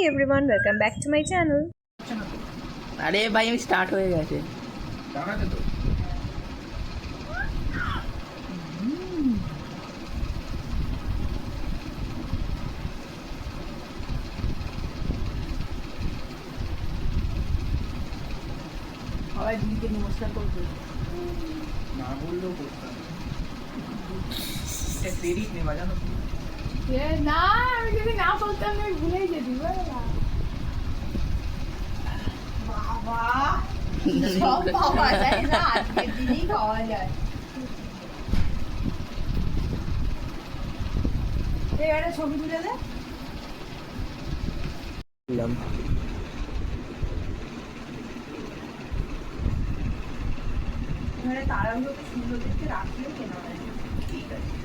everyone, welcome back to my channel. अरे भाई start हो गए সবাই দিদিকে নমস্কার করবে না বললেও করতাম ক্রেডিট নেবা জানো না আমি যদি না বলতাম আমি ভুলেই যেতি বাবা সব পাওয়া যায় না আজকের দিনই পাওয়া যায় এবারে ছবি তুলে দে তারাগুলো তো সুন্দর দেখতে রাখলেও কেনা হয় ঠিক আছে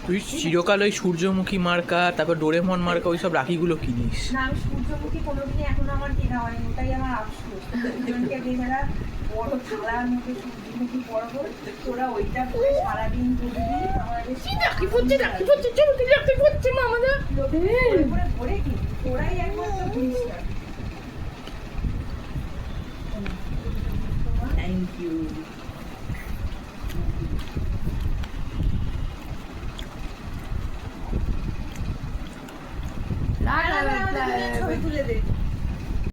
তুই চিরকাল ওই সূর্যমুখী মার্কা তারপর ডোরেমন মার্কা ওই সব রাখিগুলো কিনিস না আমি সূর্যমুখী কোনোদিনই এখনো আমার কেনা হয়নি ওটাই আমার আফসোস দুজনকে মেয়েরা বড় থালার মধ্যে সূর্যমুখী বড় করে তোরা ওইটা করে সারাদিন ঘুরবি আমাদের রাখি পড়ছে রাখি পড়ছে মা আমাদের করে ভরে কি ওরাই একমাত্র পুলিশরা থ্যাংক ইউ ছবি তুলে দে